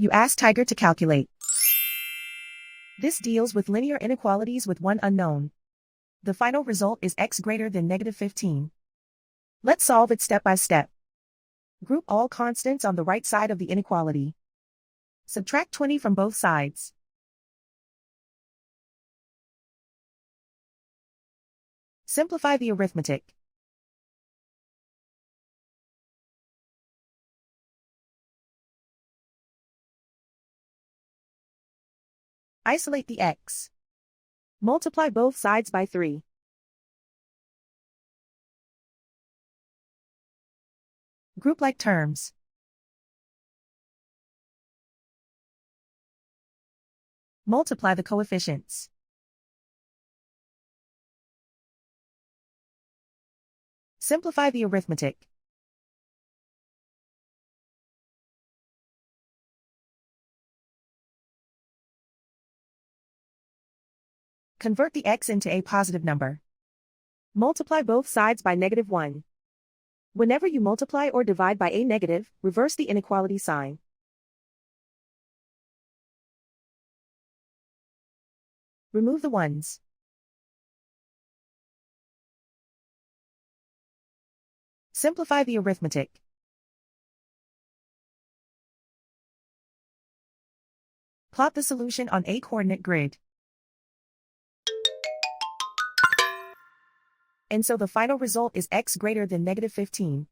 You ask Tiger to calculate. This deals with linear inequalities with one unknown. The final result is x greater than -15. Let's solve it step by step. Group all constants on the right side of the inequality. Subtract 20 from both sides. Simplify the arithmetic. Isolate the x. Multiply both sides by 3. Group like terms. Multiply the coefficients. Simplify the arithmetic. Convert the x into a positive number. Multiply both sides by -1. Whenever you multiply or divide by a negative, reverse the inequality sign. Remove the ones. Simplify the arithmetic. Plot the solution on a coordinate grid. And so the final result is x greater than -15.